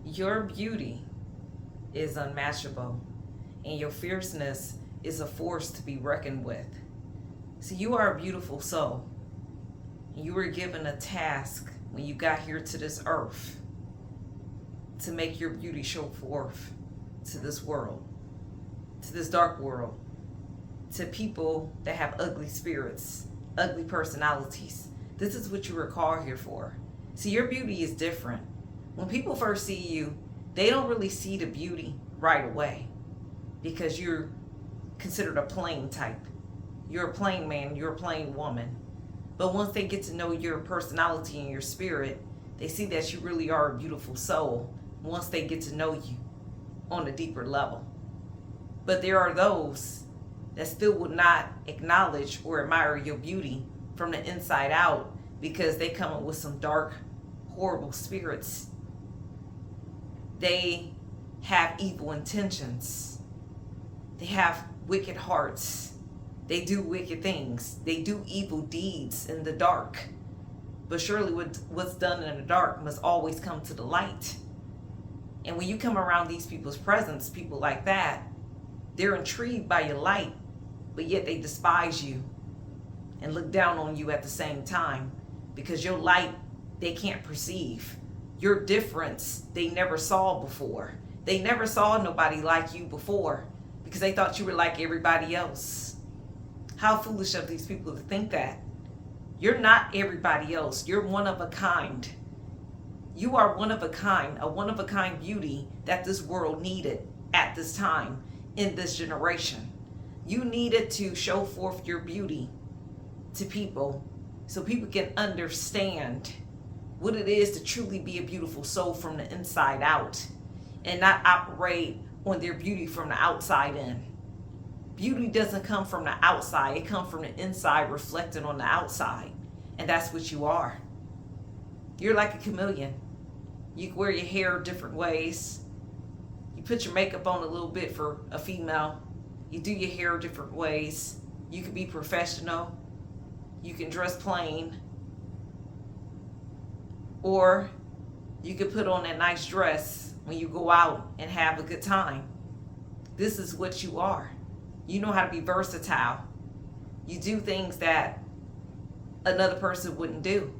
Your beauty is unmatchable, and your fierceness is a force to be reckoned with. See, you are a beautiful soul. You were given a task when you got here to this earth to make your beauty show forth to this world, to this dark world, to people that have ugly spirits, ugly personalities. This is what you were called here for. See, your beauty is different. When people first see you, they don't really see the beauty right away because you're considered a plain type. You're a plain man, you're a plain woman. But once they get to know your personality and your spirit, they see that you really are a beautiful soul once they get to know you on a deeper level. But there are those that still will not acknowledge or admire your beauty from the inside out because they come up with some dark, horrible spirits. They have evil intentions. They have wicked hearts. They do wicked things. They do evil deeds in the dark. But surely what's done in the dark must always come to the light. And when you come around these people's presence, people like that, they're intrigued by your light, but yet they despise you and look down on you at the same time because your light they can't perceive. Your difference they never saw before. They never saw nobody like you before because they thought you were like everybody else. How foolish of these people to think that. You're not everybody else. You're one of a kind. You are one of a kind beauty that this world needed at this time in this generation. You needed to show forth your beauty to people so people can understand what it is to truly be a beautiful soul from the inside out and not operate on their beauty from the outside in. Beauty doesn't come from the outside. It comes from the inside reflected on the outside. And that's what you are. You're like a chameleon. You can wear your hair different ways. You put your makeup on a little bit for a female. You do your hair different ways. You can be professional. You can dress plain. Or you can put on that nice dress when you go out and have a good time. This is what you are. You know how to be versatile. You do things that another person wouldn't do.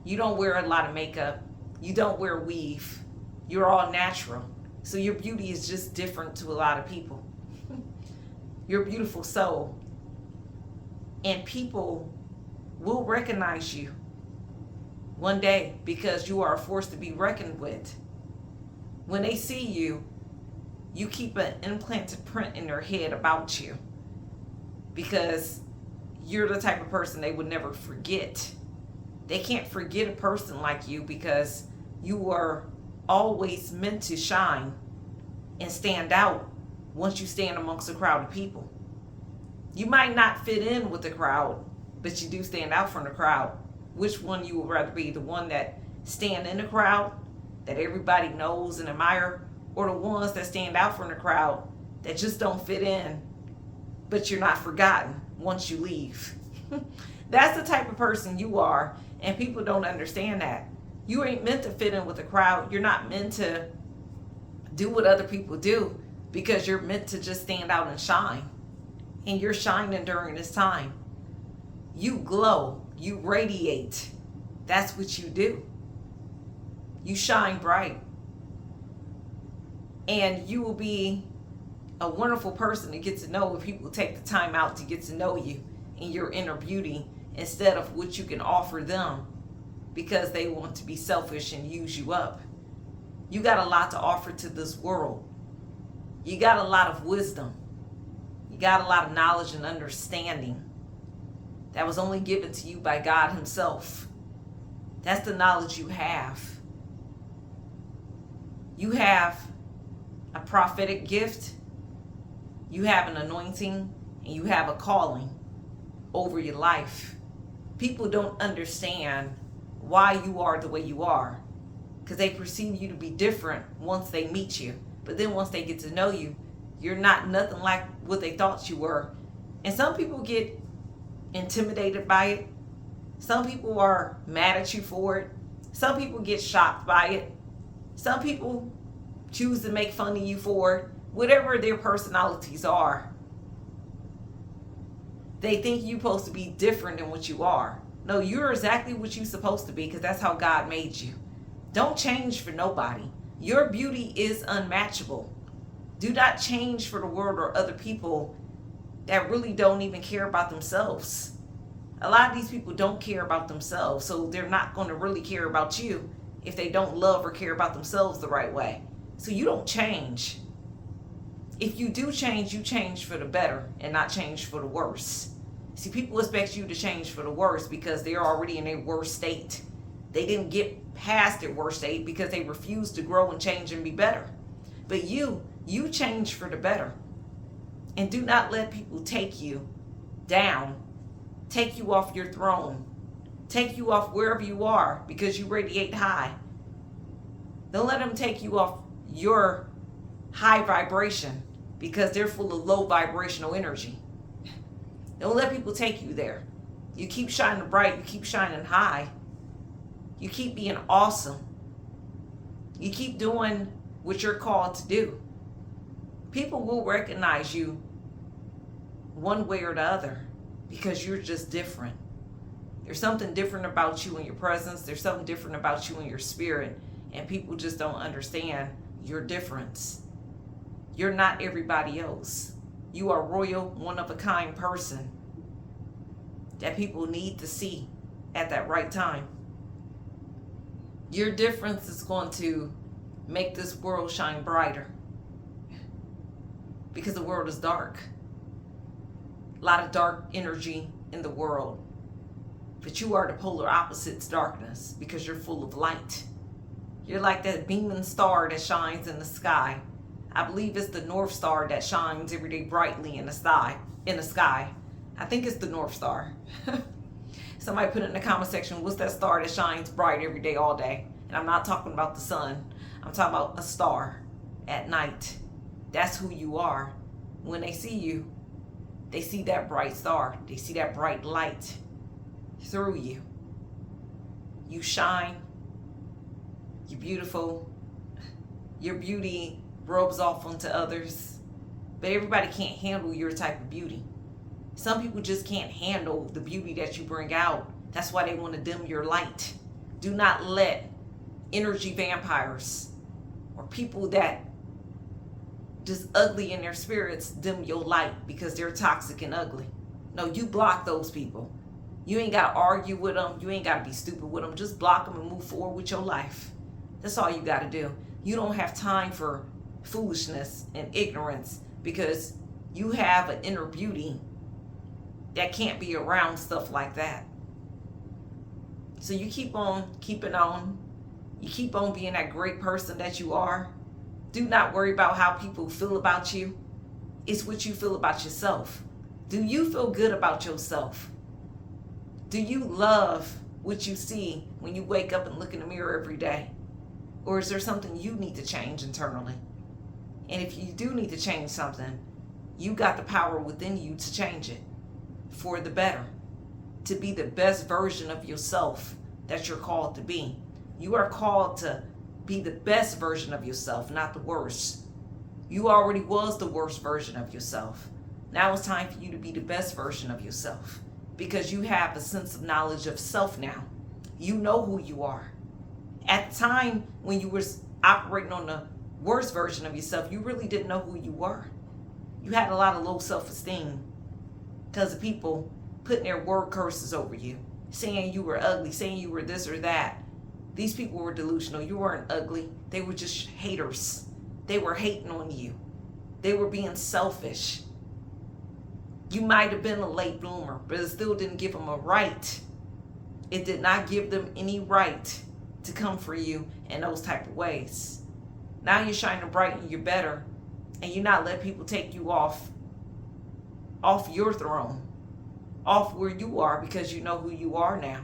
You don't wear a lot of makeup. You don't wear weave. You're all natural. So your beauty is just different to a lot of people. You're a beautiful soul. And people will recognize you one day because you are a force to be reckoned with. When they see you, you keep an implanted print in their head about you because you're the type of person they would never forget. They can't forget a person like you because you were always meant to shine and stand out once you stand amongst a crowd of people. You might not fit in with the crowd, but you do stand out from the crowd. Which one you would rather be? The one that stand in the crowd, that everybody knows and admire, or the ones that stand out from the crowd that just don't fit in, but you're not forgotten once you leave? That's the type of person you are, and people don't understand that. You ain't meant to fit in with the crowd. You're not meant to do what other people do because you're meant to just stand out and shine. And you're shining during this time. You glow. You radiate. That's what you do. You shine bright. And you will be a wonderful person to get to know if people take the time out to get to know you and your inner beauty instead of what you can offer them because they want to be selfish and use you up. You got a lot to offer to this world. You got a lot of wisdom. You got a lot of knowledge and understanding that was only given to you by God himself. That's the knowledge you have. You have a prophetic gift. You have an anointing and you have a calling over your life. People don't understand why you are the way you are because they perceive you to be different once they meet you. But then once they get to know you, you're not nothing like what they thought you were. And some people get intimidated by it. Some people are mad at you for it. Some people get shocked by it. Some people choose to make fun of you for it. Whatever their personalities are, they think you're supposed to be different than what you are. No, you're exactly what you're supposed to be, because that's how God made you. Don't change for nobody. Your beauty is unmatchable. Do not change for the world or other people that really don't even care about themselves. A lot of these people don't care about themselves, so they're not going to really care about you if they don't love or care about themselves the right way. So you don't change. If you do change, you change for the better and not change for the worse. See, people expect you to change for the worse because they're already in a worse state. They didn't get past their worst state because they refused to grow and change and be better. But you change for the better. And do not let people take you down, take you off your throne, take you off wherever you are because you radiate high. Don't let them take you off your high vibration because they're full of low vibrational energy. Don't let people take you there. You keep shining bright, you keep shining high. You keep being awesome. You keep doing what you're called to do. People will recognize you one way or the other because you're just different. There's something different about you in your presence. There's something different about you in your spirit. And people just don't understand your difference. You're not everybody else. You are a royal, one-of-a-kind person that people need to see at that right time. Your difference is going to make this world shine brighter because the world is dark. A lot of dark energy in the world. But you are the polar opposite to darkness because you're full of light. You're like that beaming star that shines in the sky. I believe it's the North Star that shines every day brightly in the sky. I think it's the North Star. Somebody put it in the comment section, what's that star that shines bright every day, all day? And I'm not talking about the sun. I'm talking about a star at night. That's who you are. When they see you, they see that bright star. They see that bright light through you. You shine. You're beautiful. Your beauty rubs off onto others. But everybody can't handle your type of beauty. Some people just can't handle the beauty that you bring out. That's why they want to dim your light. Do not let energy vampires or people that just ugly in their spirits dim your light because they're toxic and ugly. No, you block those people. You ain't got to argue with them. You ain't got to be stupid with them. Just block them and move forward with your life. That's all you got to do. You don't have time for foolishness and ignorance because you have an inner beauty that can't be around stuff like that. So you keep on keeping on. You keep on being that great person that you are. Do not worry about how people feel about you. It's what you feel about yourself. Do you feel good about yourself? Do you love what you see when you wake up and look in the mirror every day? Or is there something you need to change internally? And if you do need to change something, you got the power within you to change it for the better, to be the best version of yourself that you're called to be. You are called to be the best version of yourself, not the worst. You already was the worst version of yourself. Now it's time for you to be the best version of yourself because you have a sense of knowledge of self now. You know who you are. At the time when you were operating on the worst version of yourself, you really didn't know who you were. You had a lot of low self-esteem because of people putting their word curses over you, saying you were ugly, saying you were this or that. These people were delusional. You weren't ugly. They were just haters. They were hating on you. They were being selfish. You might have been a late bloomer, but it still didn't give them a right. It did not give them any right to come for you in those type of ways. Now you're shining bright and you're better, and you're not letting people take you off your throne, off where you are, because you know who you are now.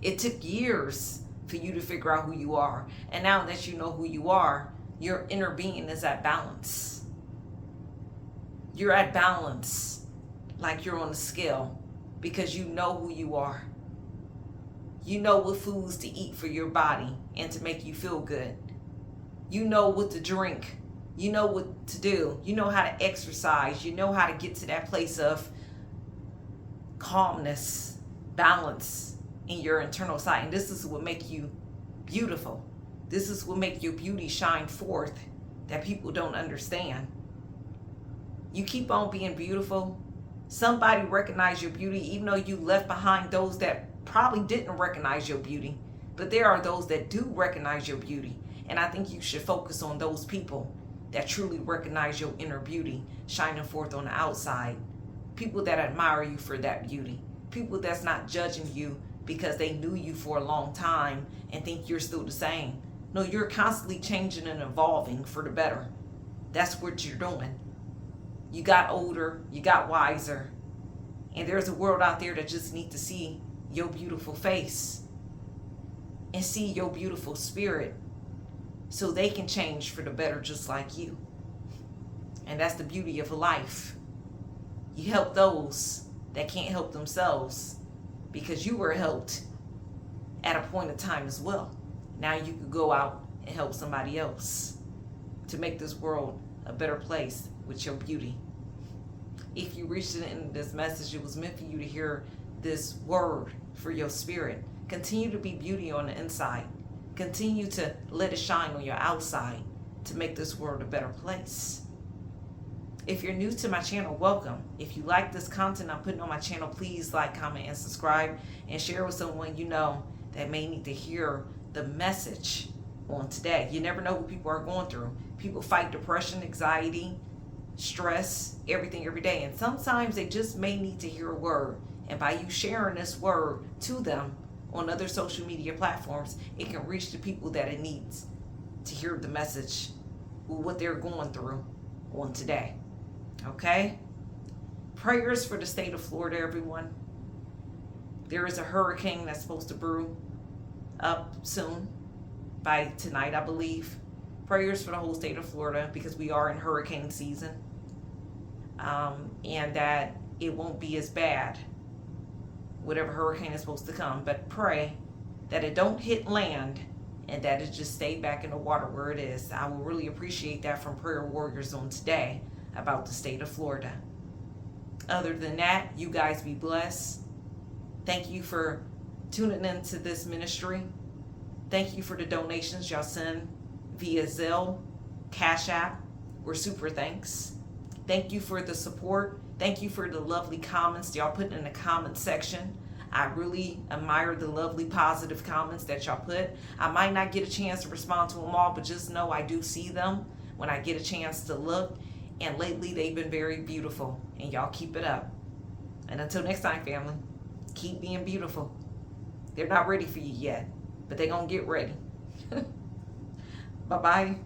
It took years for you to figure out who you are, and now that you know who you are, your inner being is at balance. You're at balance, like you're on a scale, because you know who you are. You know what foods to eat for your body and to make you feel good. You know what to drink. You know what to do. You know how to exercise. You know how to get to that place of calmness, balance in your internal sight. And this is what makes you beautiful. This is what makes your beauty shine forth that people don't understand. You keep on being beautiful. Somebody recognize your beauty, even though you left behind those that probably didn't recognize your beauty. But there are those that do recognize your beauty. And I think you should focus on those people that truly recognize your inner beauty shining forth on the outside. People that admire you for that beauty. People that's not judging you because they knew you for a long time and think you're still the same. No, you're constantly changing and evolving for the better. That's what you're doing. You got older, you got wiser, and there's a world out there that just needs to see your beautiful face and see your beautiful spirit so they can change for the better just like you. And that's the beauty of life. You help those that can't help themselves because you were helped at a point of time as well. Now you could go out and help somebody else to make this world a better place with your beauty. If you reached the end of this message, it was meant for you to hear this word for your spirit. Continue to be beauty on the inside. Continue to let it shine on your outside to make this world a better place. If you're new to my channel, welcome. If you like this content I'm putting on my channel, please like, comment, and subscribe, and share with someone you know that may need to hear the message on today. You never know what people are going through. People fight depression, anxiety, stress, everything every day. And sometimes they just may need to hear a word. And by you sharing this word to them on other social media platforms, it can reach the people that it needs to hear the message, what they're going through on today. Okay? Prayers for the state of Florida, everyone. There is a hurricane that's supposed to brew up soon, by tonight, I believe. Prayers for the whole state of Florida because we are in hurricane season. And that it won't be as bad, whatever hurricane is supposed to come. But pray that it don't hit land and that it just stay back in the water where it is. I will really appreciate that from prayer warriors on today about the state of Florida. Other than that, you guys be blessed. Thank you for tuning into this ministry. Thank you for the donations y'all send via Zelle, Cash App. We're super thanks. Thank you for the support. Thank you for the lovely comments y'all put in the comment section. I really admire the lovely positive comments that y'all put. I might not get a chance to respond to them all, but just know I do see them when I get a chance to look. And lately they've been very beautiful, and y'all keep it up. And until next time, family, keep being beautiful. They're not ready for you yet, but they're gonna get ready. Bye-bye.